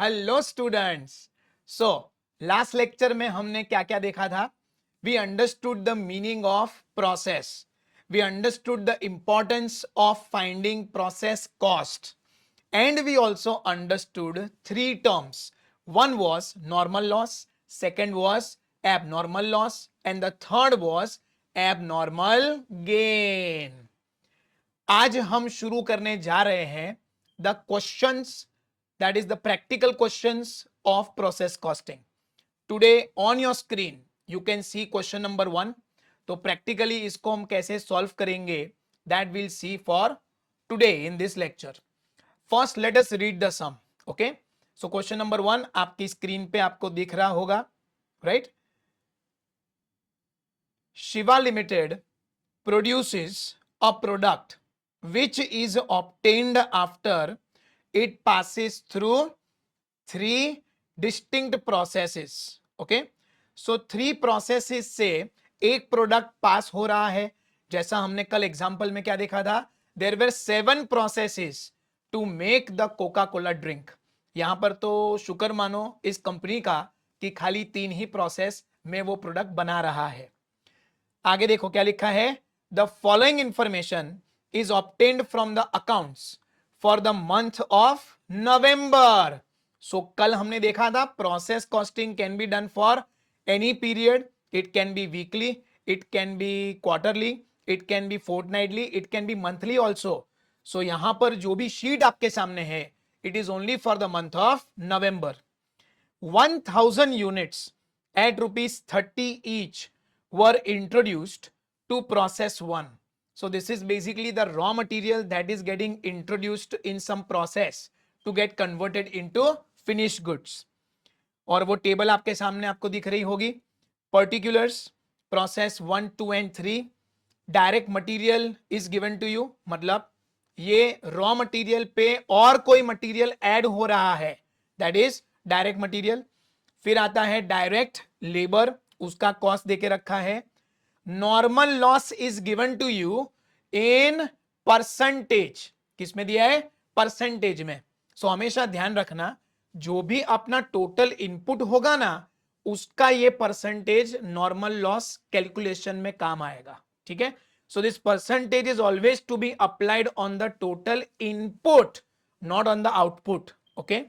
Hello students. So last lecture में हमने क्या क्या देखा था? We understood the meaning of process, we understood the importance of finding process cost, and we also understood three terms. One was normal loss, second was abnormal loss, and the third was abnormal gain. आज हम शुरू करने जा रहे हैं the questions, that is the practical questions of process costing. Today on your screen you can see question number 1. तो practically इसको हम कैसे सॉल्व करेंगे that will see for today in this lecture. First let us read the sum. Okay, so question number 1 आपकी screen पे आपको दिख रहा होगा, right? Shiva limited produces a product which is obtained after it passes through three distinct processes. Okay, so three processes से एक product पास हो रहा है. जैसा हमने कल एग्जांपल में क्या देखा था, there were 7 processes to make the Coca-Cola drink. यहां पर तो शुक्र मानो इस कंपनी का कि खाली 3 ही प्रोसेस में वो प्रोडक्ट बना रहा है. आगे देखो क्या लिखा है, the following information is obtained from the accounts for the month of November. So कल हमने देखा था process costing can be done for any period. It can be weekly, it can be quarterly, it can be fortnightly, it can be monthly also. So यहां पर जो भी sheet आपके सामने है it is only for the month of November. 1000 units at rupees 30 each were introduced to process 1. So this is basically the raw material that is getting introduced in some process to get converted into finished goods. और वो table आपके सामने आपको दिख रही होगी. Particulars, process 1, 2 and 3. Direct material is given to you, मतलब ये raw material पे और कोई material add हो रहा है, that is direct material. फिर आता है direct labor, उसका cost देके रखा है. Normal loss is given to you in percentage. किसमें दिया है? परसेंटेज में. सो हमेशा ध्यान रखना जो भी अपना टोटल इनपुट होगा ना उसका ये परसेंटेज नॉर्मल लॉस कैलकुलेशन में काम आएगा. ठीक है, so this percentage is always to be applied on the total input, not on the output. Okay,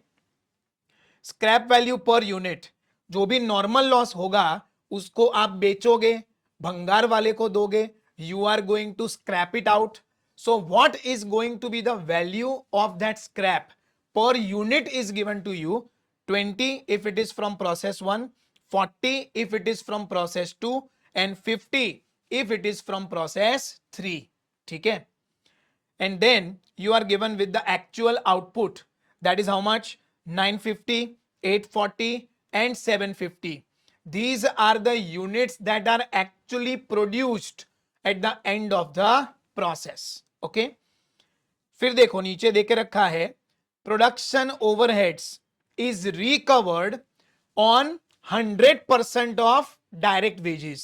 scrap value per unit, जो भी नॉर्मल लॉस होगा उसको आप बेचोगे, भंगार वाले को दोगे, you are going to scrap it out. So what is going to be the value of that scrap per unit is given to you 20 if it is from process 1, 40 if it is from process 2 and 50 if it is from process 3. ठीक है, and then you are given with the actual output, that is how much? 950, 840 and 750. These are the units that are actually produced at the end of the process. Okay, फिर देखो नीचे देके रखा है production overheads is recovered on 100% of direct wages.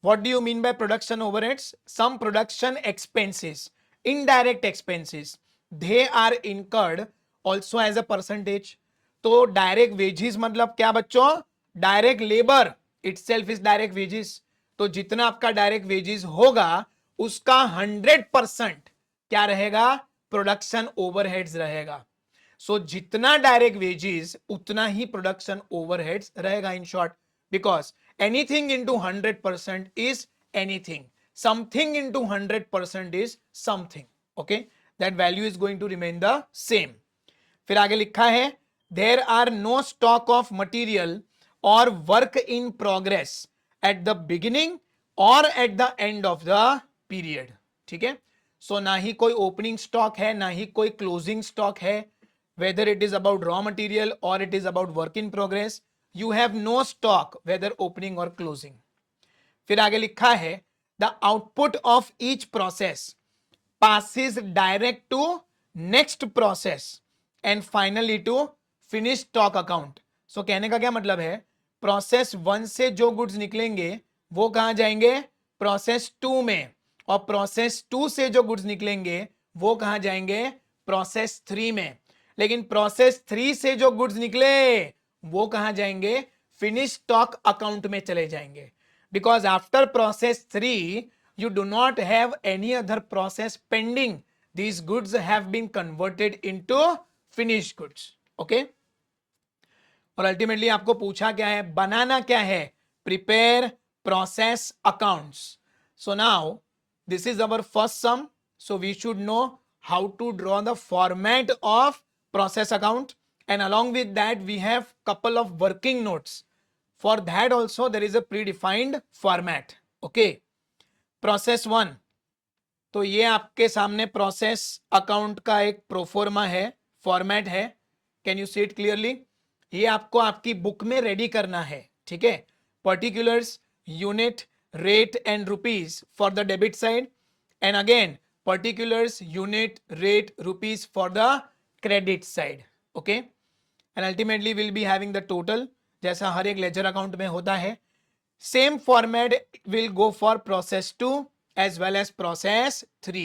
What do you mean by production overheads? Some production expenses, indirect expenses, they are incurred also as a percentage. तो direct wages मतलब क्या बच्चों? Direct labour itself is direct wages. तो जितना आपका direct wages होगा उसका 100% क्या रहेगा? प्रोडक्शन ओवरहेड्स रहेगा. सो जितना डायरेक्ट वेजेस उतना ही प्रोडक्शन ओवरहेड्स रहेगा. In short, because anything into 100% is anything, something into 100% is something. Okay, that value is going to remain the same. फिर आगे लिखा है there are no stock of material और work in progress at the beginning और at the end of the period. ठीक है, सो ना ही कोई ओपनिंग स्टॉक है ना ही कोई क्लोजिंग स्टॉक है. whether it is about raw material or it is about work in progress, you have no stock whether opening or closing. फिर आगे लिखा है the output of each process passes direct to next process and finally to finish stock account. So कहने का क्या मतलब है? Process 1 से जो गुड्स निकलेंगे वो कहां जाएंगे? प्रोसेस 2 में. और प्रोसेस 2 से जो गुड्स निकलेंगे वो कहां जाएंगे? प्रोसेस 3 में. लेकिन प्रोसेस 3 से जो गुड्स निकले वो कहां जाएंगे? फिनिश स्टॉक अकाउंट में चले जाएंगे, because after process 3 you do not have any other process pending. These goods have been converted into finished goods. Okay? और अल्टीमेटली आपको पूछा क्या है, बनाना क्या है? Prepare process accounts. So now this is our first sum. So we should know how to draw the format of process account, and along with that we have couple of working notes. For that also there is a predefined format. Okay? Process 1, तो ये आपके सामने process account का एक proforma है, format है. Can you see it clearly? ये आपको आपकी बुक में रेडी करना है. ठीक है? Particulars, unit, rate and rupees for the debit side, and again particulars, unit, rate, rupees for the credit side. Okay? And ultimately will be having the total, जैसा हर एक लेजर अकाउंट में होता है. Same format will go for process 2 as well as process 3.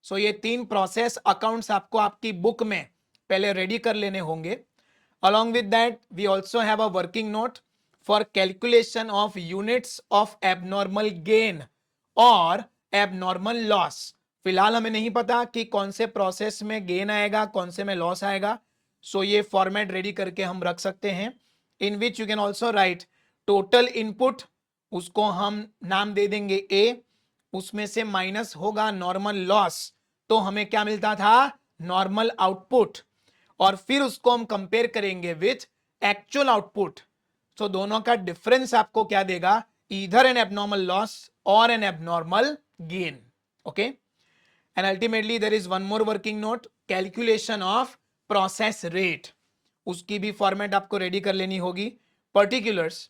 So ये 3 process accounts आपको आपकी book में पहले रेडी कर लेने होंगे. Along with that we also have a working note for calculation of units of abnormal gain or abnormal loss. फिलहाल हमें नहीं पता कि कौन से प्रोसेस में गेन आएगा, कौन से में लॉस आएगा. सो ये फॉर्मेट रेडी करके हम रख सकते हैं. In which you can also write total input, उसको हम नाम दे देंगे ए, उसमें से माइनस होगा नॉर्मल लॉस, तो हमें क्या मिलता था? Normal output. और फिर उसको हम कंपेयर करेंगे विथ एक्चुअल आउटपुट. तो दोनों का डिफरेंस आपको क्या देगा? ईदर एन एबनॉर्मल लॉस और an abnormal gain. Okay? And ultimately there is one more working note, calculation of process rate. उसकी भी फॉर्मेट आपको रेडी कर लेनी होगी. पर्टिकुलर्स,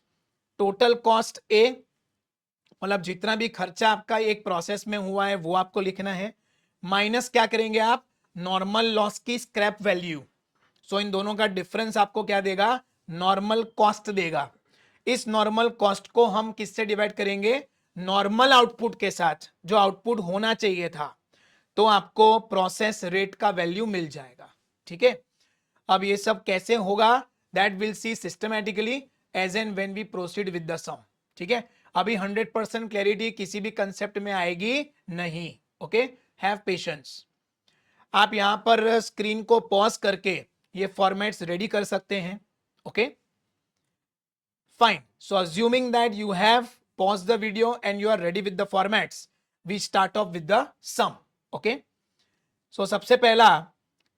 टोटल कॉस्ट ए, मतलब जितना भी खर्चा आपका एक प्रोसेस में हुआ है वो आपको लिखना है. माइनस क्या करेंगे आप? नॉर्मल लॉस की स्क्रैप वैल्यू. सो इन दोनों का डिफरेंस आपको क्या देगा? नॉर्मल कॉस्ट देगा. इस नॉर्मल कॉस्ट को हम किससे डिवाइड करेंगे? नॉर्मल आउटपुट के साथ, जो आउटपुट होना चाहिए था. तो आपको प्रोसेस रेट का वैल्यू मिल जाएगा. ठीक है? अब ये सब कैसे होगा? That will see systematically as and when we proceed with the sum. ठीक है? अभी 100% क्लैरिटी किसी भी कंसेप्ट में आएगी नहीं. ओके? Have patience. आप यहां पर स्क्रीन को पॉज करके ये फॉर्मेट्स रेडी कर सकते हैं. Okay? Fine. So assuming that you have pause the video and you are ready with the formats, we start off with the sum. Okay? So सबसे पहला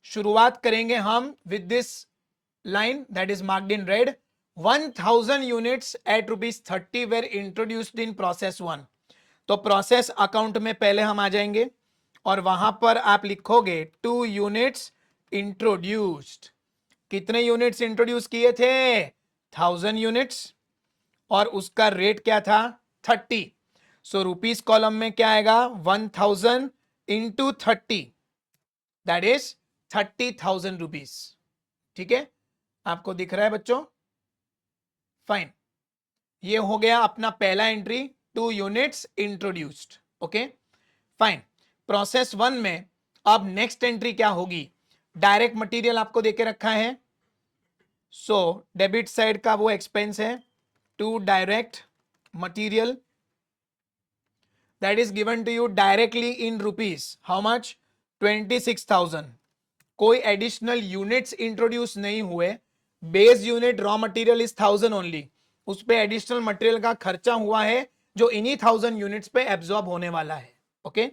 शुरुआत करेंगे हम with this line that is marked in red. 1000 units at ₹30 were introduced in process 1. तो process account में पहले हम आ जाएंगे और वहां पर आप लिखोगे 2 यूनिट्स इंट्रोड्यूस्ड. कितने यूनिट्स इंट्रोड्यूस किए थे? 1000 यूनिट्स. और उसका रेट क्या था? 30. सो रुपीस कॉलम में क्या आएगा? 1000 इंटू 30, दैट इज 30,000 रुपीज. ठीक है? आपको दिख रहा है बच्चों? फाइन. ये हो गया अपना पहला entry, 2 units introduced. Okay? Fine. Process 1 में अब नेक्स्ट एंट्री क्या होगी? डायरेक्ट मटेरियल आपको देके रखा है. सो डेबिट साइड का वो एक्सपेंस है, to direct material, that is given to you directly in rupees. How much? 26,000. कोई एडिशनल यूनिट्स इंट्रोड्यूस नहीं हुए. Base unit raw material is 1000 only. उस पे एडिशनल मटेरियल का खर्चा हुआ है जो इन्हीं 1000 यूनिट्स पे एब्जॉर्ब होने वाला है. Okay?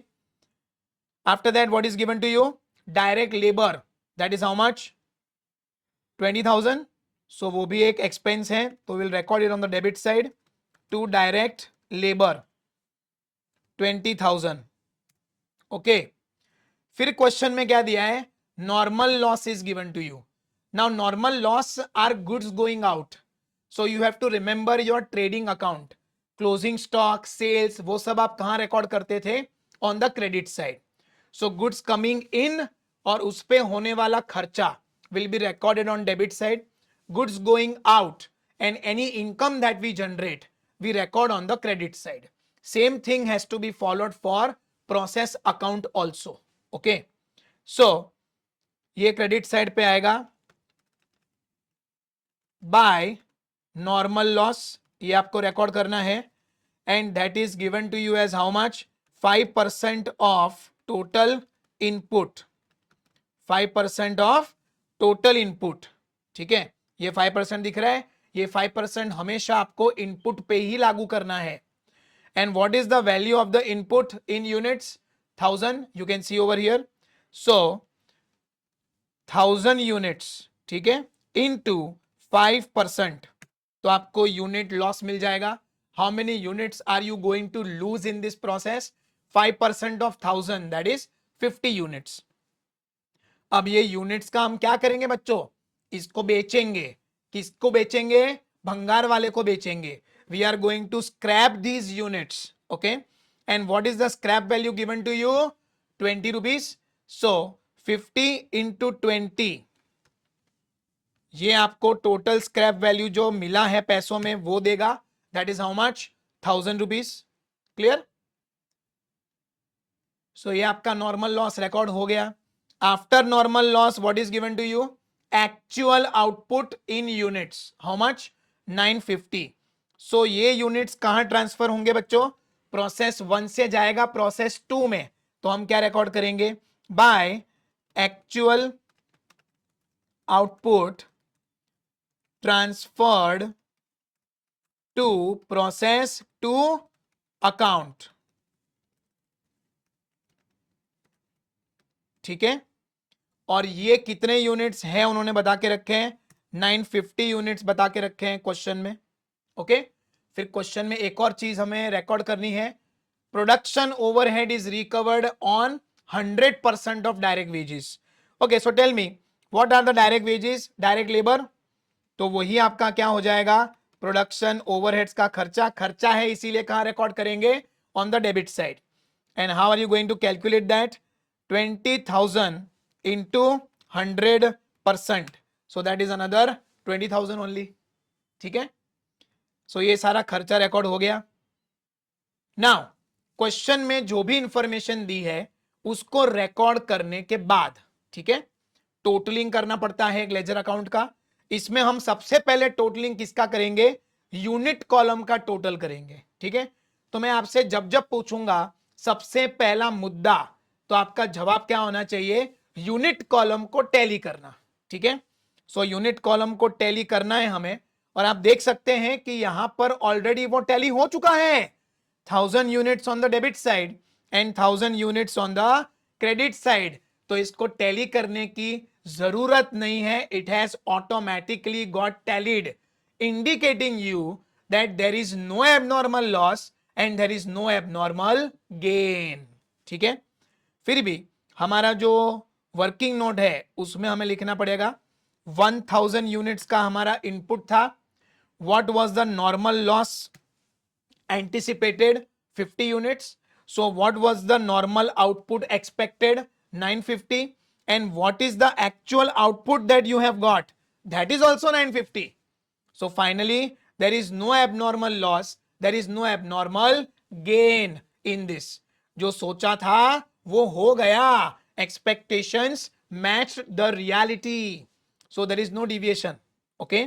After that what is given to you? Direct labour, that is how much? 20,000. So वो भी एक एक्सपेंस है, तो will record it on the debit side. To direct labour 20,000. Okay? फिर क्वेश्चन में क्या दिया है? Normal loss is given to you. Now normal loss are goods going out. So you have to remember your trading account. Closing stock, sales, वो सब आप कहां record करते थे? On the credit side. So goods coming in और उस पे होने वाला खर्चा will be recorded on debit side. Goods going out and any income that we generate, we record on the credit side. Same thing has to be followed for process account also. Okay? So ये credit side पे आएगा by normal loss, ये आपको record करना है, and that is given to you as how much 5% of total input, 5% of total input. ठीक है, ये 5% दिख रहा है, ये 5% हमेशा आपको इनपुट पे ही लागू करना है। And what is the value of the input in units? 1000, you can C over here. So 1000 units, ठीक है, इनटू 5%, तो आपको यूनिट लॉस मिल जाएगा। How many units are you going to lose in this process? 5% of 1000, that is 50 units. अब ये units का हम क्या करेंगे बच्चों? इसको बेचेंगे। किसको बेचेंगे? भंगार वाले को बेचेंगे। We are going to scrap these units, okay. And what is the scrap value given to you? 20 rupees. So 50 into 20, ये आपको टोटल स्क्रैप वैल्यू जो मिला है पैसों में वो देगा। That is how much? 1000 rupees. Clear? So ये आपका नॉर्मल लॉस रिकॉर्ड हो गया। After normal loss what is given to you? Actual output in units, how much? 950। So ये यूनिट्स कहां ट्रांसफर होंगे बच्चों? प्रोसेस 1 से जाएगा प्रोसेस 2 में। तो हम क्या रिकॉर्ड करेंगे? By actual output transferred to process 2 account. ठीक है, और ये कितने यूनिट्स हैं उन्होंने बता के रखे हैं? 950 यूनिट्स बता के रखे हैं क्वेश्चन में, ओके। फिर क्वेश्चन में एक और चीज हमें रिकॉर्ड करनी है, production overhead is recovered on 100% of direct wages. Okay, so tell me what are the direct wages? Direct labour, तो वही आपका क्या हो जाएगा? प्रोडक्शन ओवरहेड्स का खर्चा। खर्चा है इसीलिए कहां रिकॉर्ड करेंगे? On the debit side. And how are you going to calculate that? 20,000 into 100%, so that is another 20,000 only। ठीक है, सो ये सारा खर्चा रिकॉर्ड हो गया। नाउ क्वेश्चन में जो भी इंफॉर्मेशन दी है उसको रिकॉर्ड करने के बाद, ठीक है, टोटलिंग करना पड़ता है एक लेजर अकाउंट का। इसमें हम सबसे पहले टोटलिंग किसका करेंगे? यूनिट कॉलम का टोटल करेंगे। ठीक है, तो मैं आपसे जब जब पूछूंगा सबसे पहला मुद्दा, तो आपका जवाब क्या होना चाहिए? यूनिट कॉलम को टैली करना। ठीक है, सो यूनिट कॉलम को टैली करना है हमें, और आप देख सकते हैं कि यहां पर ऑलरेडी वो टैली हो चुका है। 1000 units on the debit side and 1000 units on the credit side, तो इसको टैली करने की जरूरत नहीं है। It has automatically got tallied, indicating you that there is no abnormal loss and there is no abnormal gain. ठीक है, फिर भी हमारा जो वर्किंग नोट है उसमें हमें लिखना पड़ेगा 1000 यूनिट्स का हमारा इनपुट था। What was the normal loss anticipated? 50 units. So what was the normal output expected? 950. And what is the actual output that you have got? That is also 950. So finally there is no abnormal loss, there is no abnormal gain in this. जो सोचा था वो हो गया, expectations matched the reality, so there is no deviation, okay।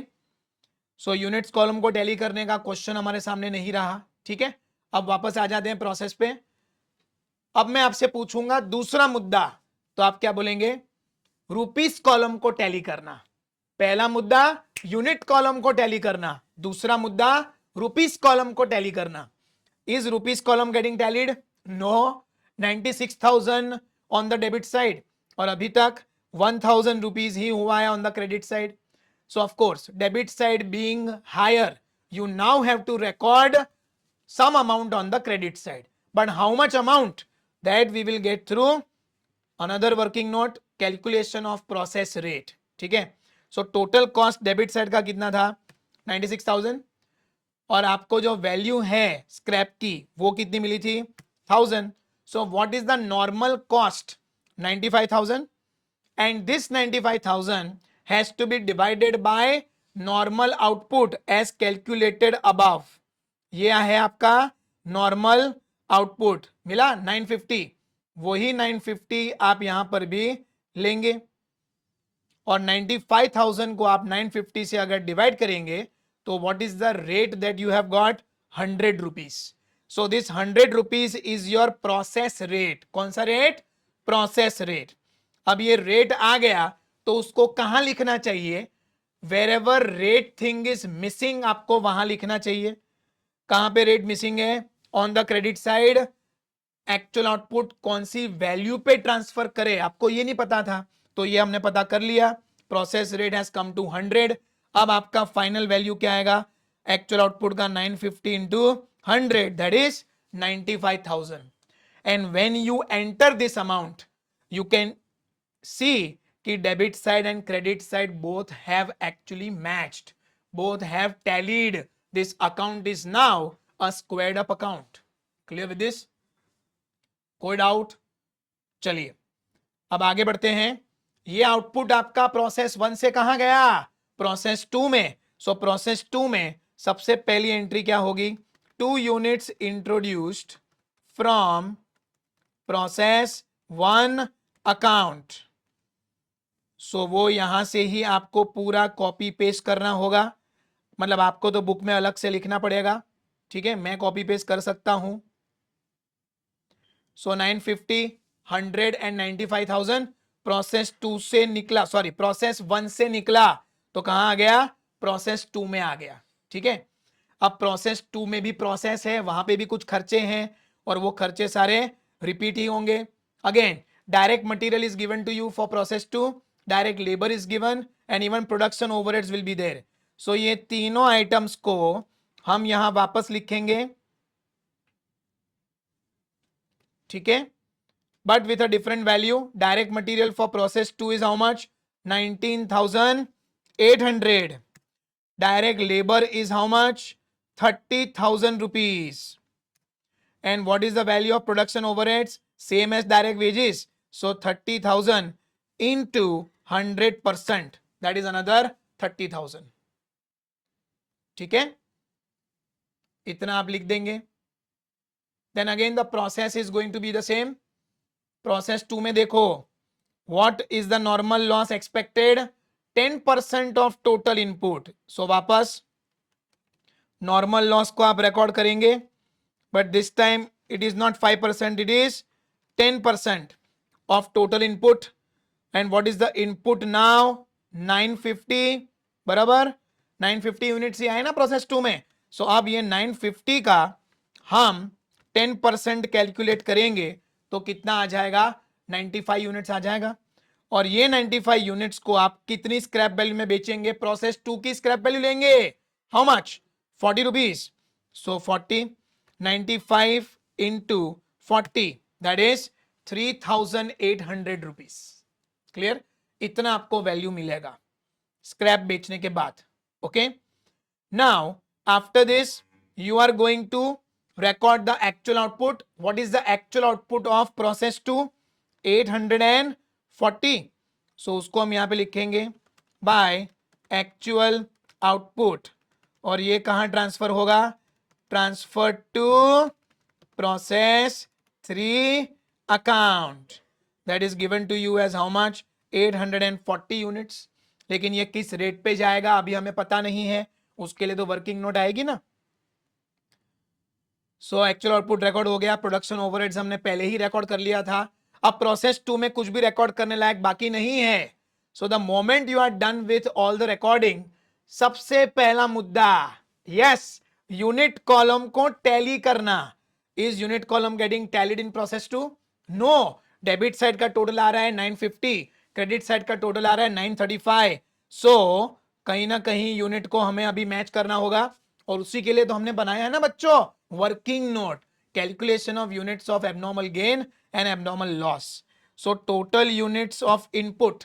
So units column को tally करने का question हमारे सामने नहीं रहा। ठीक है, अब वापस आ जाते हैं प्रोसेस पे। अब मैं आपसे पूछूंगा दूसरा मुद्दा, तो आप क्या बोलेंगे? रुपीस कॉलम को टैली करना। पहला मुद्दा यूनिट कॉलम को टैली करना, दूसरा मुद्दा रुपीस कॉलम को टैली करना। Is rupees column getting tallied? No. 96,000 on the debit side, और अभी तक 1000 रुपीज ही हुआ है on the credit side. So of course, debit side being higher, you now have to record some amount on the credit side. But how much amount? That we will get through another working note, calculation of process rate. ठीक है, so total cost debit side का कितना था? 96,000, और आपको जो value है scrap की वो कितनी मिली थी? 1000। So what is the normal cost? 95,000, and this 95,000 has to be divided by normal output as calculated above। ये है आपका नॉर्मल आउटपुट, मिला 950, वही 950 आप यहां पर भी लेंगे। और 95,000 को आप 950 से अगर डिवाइड करेंगे तो what is the rate that you have got 100 rupees. So this 100 rupees is your process rate. कौन सा रेट? Process rate. अब ये रेट आ गया तो उसको कहां लिखना चाहिए? Wherever rate thing is missing आपको वहां लिखना चाहिए. कहां पे रेट मिसिंग है? On the credit side. Actual output कौन सी वैल्यू पे ट्रांसफर करे आपको ये नहीं पता था, तो ये हमने पता कर लिया. Process rate has come to 100. अब आपका फाइनल वैल्यू क्या आएगा? एक्चुअल आउटपुट का 950 into 100 that is 95,000. And when you enter this amount you can see कि debit side and credit side both have actually matched, both have tallied. This account is now a squared up account. Clear with this? कोई doubt? चलिए अब आगे बढ़ते हैं. ये output आपका process 1 से कहां गया? प्रोसेस 2 में. सो प्रोसेस 2 में सबसे पहली एंट्री क्या होगी? 2 units introduced from process 1 account. So वो यहां से ही आपको पूरा कॉपी पेस्ट करना होगा. मतलब आपको तो बुक में अलग से लिखना पड़ेगा, ठीक है, मैं कॉपी पेस्ट कर सकता हूं. सो 950, 100 एंड 95,000 प्रोसेस 2 से निकला, सॉरी प्रोसेस 1 से निकला तो कहां आ गया? प्रोसेस 2 में आ गया. ठीक है. अब प्रोसेस 2 में भी प्रोसेस है, वहां पे भी कुछ खर्चे हैं और वो खर्चे सारे रिपीट ही होंगे. Again direct material is given to you for process 2, direct labour is given and even production overheads will be there. So ये तीनों आइटम्स को हम यहां वापस लिखेंगे, ठीक है, but with a different value. Direct material for process 2 is how much? 19,800. Direct labor is how much? 30,000 rupees. And what is the value of production overheads? Same as direct wages. So 30,000 into 100%, that is another 30,000. ठीक है, इतना आप लिख देंगे. Then again the process is going to be the same. Process 2 में देखो, what is the normal loss expected? 10% of total input. So वापस normal loss को आप रिकॉर्ड करेंगे, but this time it is not 5%, it is 10% of total input. And what is the input now? 950. बराबर 950 units ही आए ना process 2 में. सो अब ये 950 का हम 10% कैलकुलेट करेंगे तो कितना आ जाएगा? 95 यूनिट्स आ जाएगा. और ये 95 यूनिट्स को आप कितनी स्क्रैप वैल्यू में बेचेंगे? प्रोसेस 2 की स्क्रैप वैल्यू लेंगे. How much? 40 rupees. So 40, 95 into 40 that is 3,800 rupees. Clear? इतना आपको वैल्यू मिलेगा स्क्रैप बेचने के बाद. Okay, now after this you are going to record the actual output. What is the actual output of process 2? 840. So उसको हम यहाँ पे लिखेंगे by actual output. और ये कहाँ ट्रांसफर होगा? Transfer to process 3 account. That is given to you as how much? 840 units. लेकिन ये किस रेट पे जाएगा अभी हमें पता नहीं है, उसके लिए तो वर्किंग नोट आएगी ना. सो एक्चुअल आउटपुट रिकॉर्ड हो गया. प्रोडक्शन ओवरहेड्स हमने पहले ही रिकॉर्ड कर लिया था. अब प्रोसेस 2 में कुछ भी रिकॉर्ड करने लायक बाकी नहीं है. So the moment you are done with all the recording, सबसे पहला मुद्दा, यस, यूनिट कॉलम को टैली करना. Is unit column getting tallied in process 2? No. Debit side का टोटल आ रहा है 950, क्रेडिट साइड का टोटल आ रहा है 935. सो कहीं ना कहीं यूनिट को हमें अभी मैच करना होगा और उसी के लिए तो हमने बनाया है ना बच्चों working note, calculation of units of abnormal gain and abnormal loss. So total units of input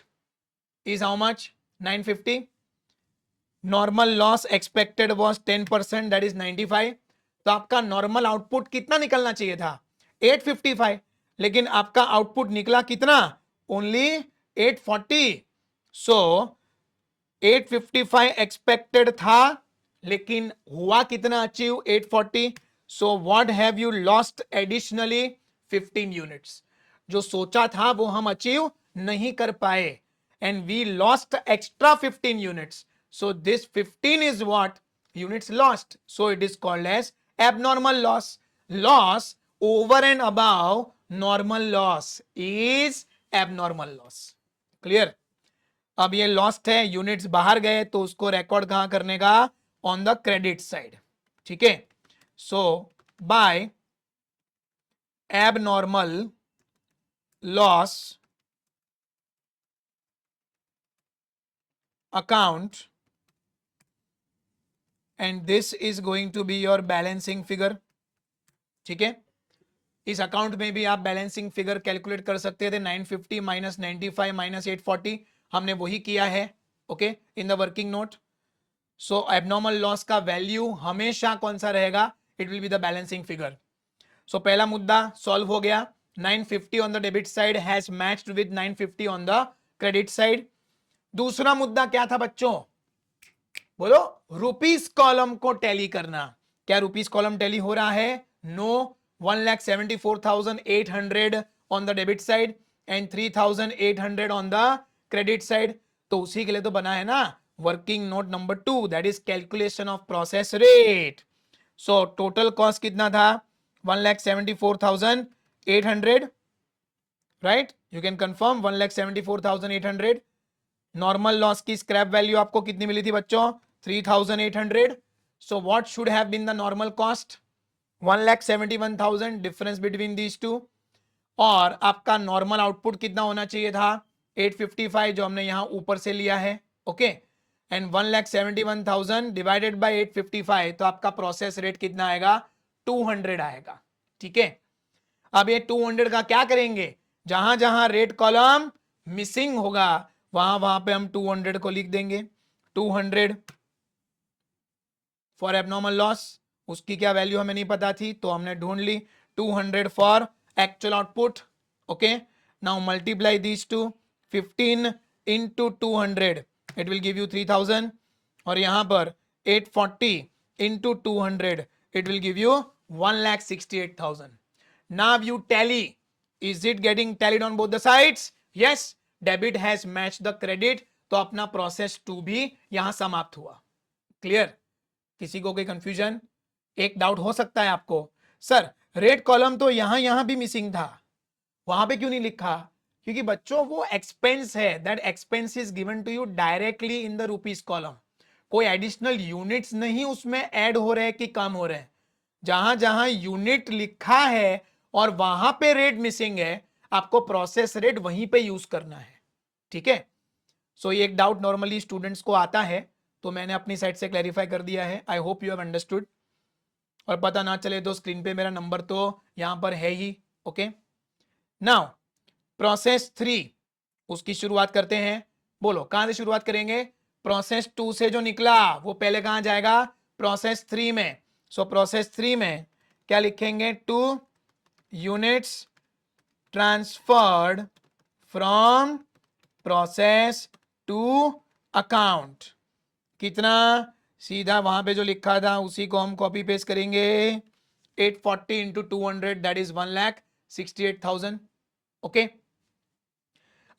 is how much? 950. Normal loss expected was 10%, that is 95. तो आपका नॉर्मल आउटपुट कितना निकलना चाहिए था? 855. लेकिन आपका आउटपुट निकला कितना? ओनली 840. सो 855 एक्सपेक्टेड था लेकिन हुआ कितना achieve? 840. So what have you lost additionally? 15 units. जो सोचा था वो हम अचीव नहीं कर पाए. and we lost extra 15 units. So this 15 is what? Units lost. So it is called as abnormal loss. Loss over and above normal loss is abnormal loss. Clear? अब ये लॉस्ट है, यूनिट्स बाहर गए, तो उसको रिकॉर्ड कहां करने का? On the credit side. ठीक है. सो bye abnormal loss account, and this is going to be your balancing figure. ठीक है. इस अकाउंट में भी आप बैलेंसिंग फिगर कैलकुलेट कर सकते थे. 950 माइनस 95 माइनस 840 हमने वही किया है. Okay, in the working note. So abnormal loss का वैल्यू हमेशा कौन सा रहेगा? It will be the balancing figure. So पहला मुद्दा सॉल्व हो गया. 950 on the debit side has matched with 950 on the credit side. दूसरा मुद्दा क्या था बच्चों? बोलो. रुपीस कॉलम को टैली करना. क्या रुपीस कॉलम टैली हो रहा है? No. 1,74,800 on the debit side and 3,800 on the credit side. तो उसी के लिए तो बना है ना working note number 2, that is calculation of process rate. So total cost कितना था? 1,74,800. Right, you can confirm 1,74,800. Normal loss की स्क्रैप वैल्यू आपको कितनी मिली थी बच्चों? 3,800. So what should have been the normal cost? 1,71,000. Difference between these two. और आपका नॉर्मल आउटपुट कितना होना चाहिए था? 855, जो हमने यहां ऊपर से लिया है. ओके, एंड 1,71,000 डिवाइडेड बाय 855, तो आपका प्रोसेस रेट कितना आएगा? 200 आएगा. ठीक है. अब ये 200 का क्या करेंगे? जहां जहां रेट कॉलम मिसिंग होगा वहां वहां पे हम 200 को लिख देंगे. 200 फॉर एबनॉर्मल लॉस. उसकी क्या वैल्यू हमें नहीं पता थी, तो हमने ढूंढ ली. 200 for actual output. Okay, now multiply these two. 15 into 200 it will give you 3,000. और यहां पर 840 into 200 it will give you 1,68,000. Now you tally. Is it getting tallied on both the sides? Yes, debit has match the credit. तो अपना process 2 भी यहां समाप्त हुआ. Clear? किसी को कोई कंफ्यूजन? एक डाउट हो सकता है आपको, सर रेट कॉलम तो यहां भी मिसिंग था, वहां पे क्यों नहीं लिखा? क्योंकि बच्चों वो एक्सपेंस है. That expense is given to you directly in the rupees column. कोई एडिशनल यूनिट्स नहीं उसमें ऐड हो रहे कि कम हो रहे हैं. जहां जहां यूनिट लिखा है और वहां पे रेट मिसिंग है, आपको प्रोसेस रेट वहीं पे यूज करना है. ठीक है. सो ये एक डाउट नॉर्मली स्टूडेंट्स को आता है, तो मैंने अपनी साइड से क्लैरिफाई कर दिया है. I hope you have understood. और पता ना चले तो स्क्रीन पे मेरा नंबर तो यहां पर है ही. ओके, नाउ प्रोसेस 3, उसकी शुरुआत करते हैं. बोलो कहां से शुरुआत करेंगे? प्रोसेस 2 से जो निकला वो पहले कहां जाएगा? प्रोसेस 3 में. सो प्रोसेस 3 में क्या लिखेंगे? 2 units transferred from process to account. कितना? सीधा वहां पे जो लिखा था उसी को हम कॉपी पेस्ट करेंगे. 840 इंटू 200 दैट इज 1,68,000. ओके,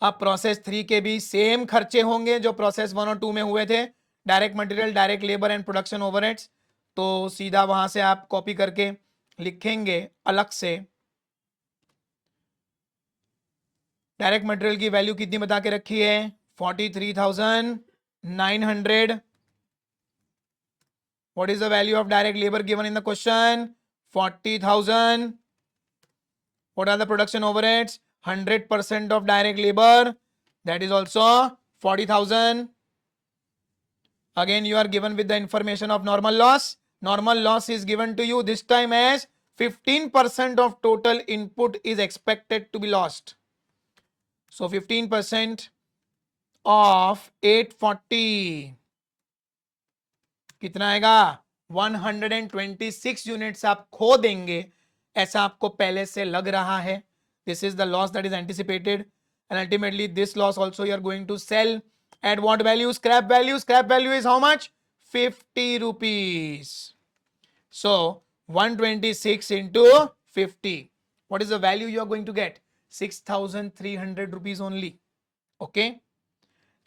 अब प्रोसेस 3 के भी सेम खर्चे होंगे जो प्रोसेस 1 और 2 में हुए थे. Direct material, direct labour and production overheads. तो सीधा वहां से आप कॉपी करके लिखेंगे अलग से. डायरेक्ट मटेरियल की वैल्यू कितनी बता के रखी है? 43,900. What is the value of direct labor given in the question? 40,000. What are the production overheads? 100% of direct labor. That is also 40,000. Again, you are given with the information of normal loss. Normal loss is given to you this time as 15% of total input is expected to be lost. So 15% of 840 कितना आएगा? 126 units आप खो देंगे, ऐसा आपको पहले से लग रहा है. This is the loss that is anticipated, and ultimately this loss also you are going to sell at what value? Scrap value. Scrap value is how much? 50 rupees. So 126 into 50, what is the value you are going to get? 6,300 rupees only. Okay,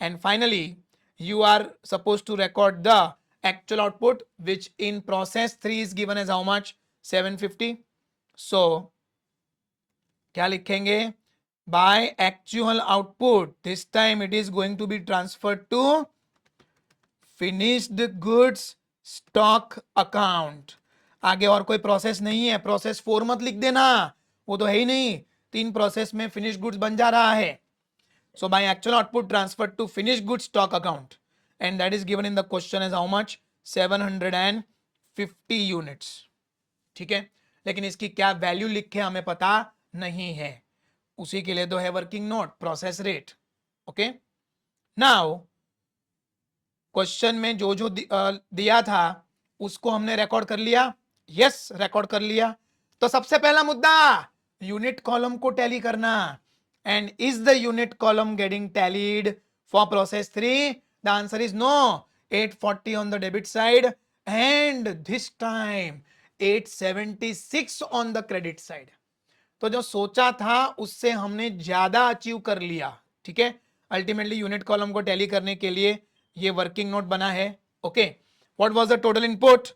and finally you are supposed to record the actual output, which in process 3 is given as how much? 750. so क्या लिखेंगे? by actual output, this time it is going to be transferred to finished goods stock account. आगे और कोई process नहीं है, process 4 मत लिख देना, वो तो है ही नहीं, 3 प्रोसेस में फिनिश गुड्स बन जा रहा है. So by actual output transferred to finished goods stock account, and that is given in the question as how much? 750 units. ठीक है, लेकिन इसकी क्या वैल्यू लिखे हमें पता नहीं है, उसी के लिए तो है working note, process rate. Okay, now question में जो जो दिया था उसको हमने रिकॉर्ड कर लिया. यस, रिकॉर्ड कर लिया. तो सबसे पहला मुद्दा, यूनिट कॉलम को टैली करना. And is the unit column getting tallied for process 3? The answer is no. 840 on the debit side and this time 876 on the credit side. तो जो सोचा था उससे हमने ज्यादा अचीव कर लिया. ठीक है, अल्टीमेटली यूनिट कॉलम को टैली करने के लिए ये वर्किंग नोट बना है. Okay, what was the total input?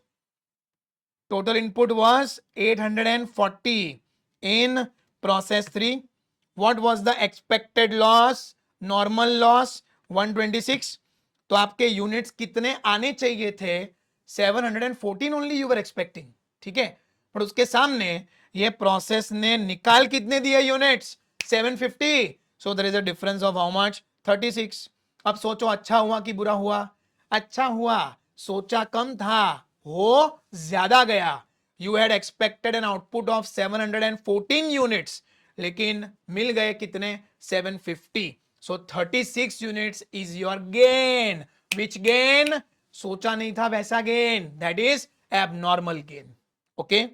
Total input was 840 in process 3. What was the expected loss? Normal loss 126. तो आपके यूनिट्स कितने आने चाहिए थे? 714 ओनली यू वर एक्सपेक्टिंग. ठीक है, पर उसके सामने ये प्रोसेस ने निकाल कितने दिए units? 750. So there is a difference of how much? 36. अब सोचो, अच्छा हुआ कि बुरा हुआ? अच्छा हुआ. सोचा कम था, हो ज्यादा गया. You had expected an output of 714 units, लेकिन मिल गए कितने? 750. सो 36 units is your gain. Which gain? सोचा नहीं था वैसा gain, that is abnormal gain. Okay,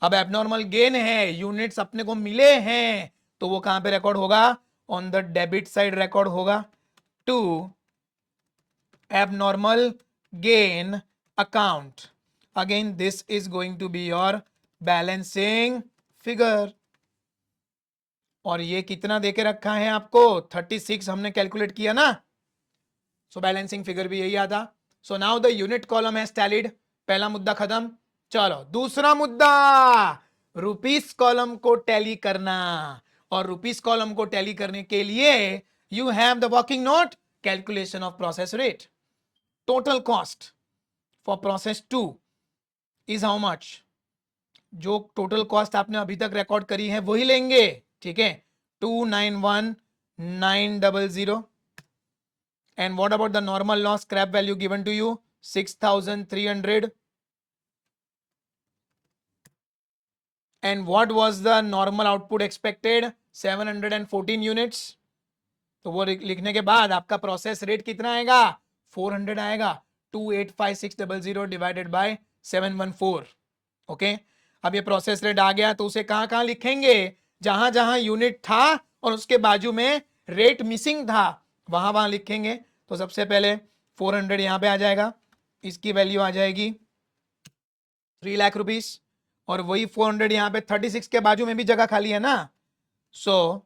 अब एबनॉर्मल गेन है, यूनिट्स अपने को मिले हैं, तो वो कहां पे रिकॉर्ड होगा? On the debit side record होगा to abnormal gain account. Again, this is going to be your balancing figure. और ये कितना देके रखा है आपको? 36 हमने कैलकुलेट किया ना, सो बैलेंसिंग फिगर भी यही आता. So now the unit column has tallied. पहला मुद्दा खत्म. चलो दूसरा मुद्दा, रुपीस कॉलम को टैली करना. और रुपीस कॉलम को टैली करने के लिए you have the working note, calculation of process rate. Total cost for process 2 is how much? जो टोटल कॉस्ट आपने अभी तक रिकॉर्ड करी है वही लेंगे. ठीक है, 291,900. And what about the normal loss scrap value given to you? 6,300. And what was the normal output expected? 714 units. तो वो लिखने के बाद आपका प्रोसेस रेट कितना आएगा? 400 आएगा. 285600 डिवाइडेड बाय 714. ओके, अब ये प्रोसेस रेट आ गया, तो उसे कहां कहां लिखेंगे? जहां जहां यूनिट था और उसके बाजू में रेट मिसिंग था, वहां वहां लिखेंगे. तो सबसे पहले 400 यहां पे आ जाएगा, इसकी वैल्यू आ जाएगी 3 लाख रुपीस. और वही 400 यहां पे 36 के बाजू में भी जगह खाली है ना, सो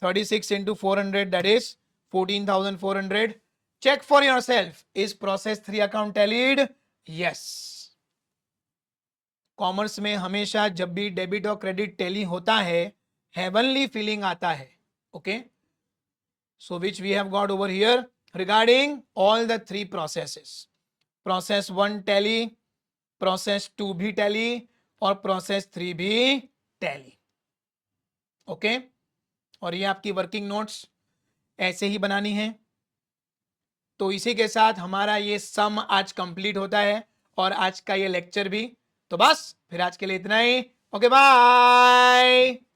36 into 400, that is 14,400. Check for yourself. Is process 3 account tallied? Yes. Commerce में हमेशा जब भी डेबिट और क्रेडिट टैली होता है, हेवनली फीलिंग आता है. Okay, so which we have got over here regarding all the 3 processes. Process 1 tally, process 2 भी टैली और प्रोसेस 3 भी टैली. ओके, और ये आपकी वर्किंग नोट्स ऐसे ही बनानी है. तो इसी के साथ हमारा ये सम आज कंप्लीट होता है और आज का ये लेक्चर भी. तो बस फिर आज के लिए इतना ही. Okay, bye.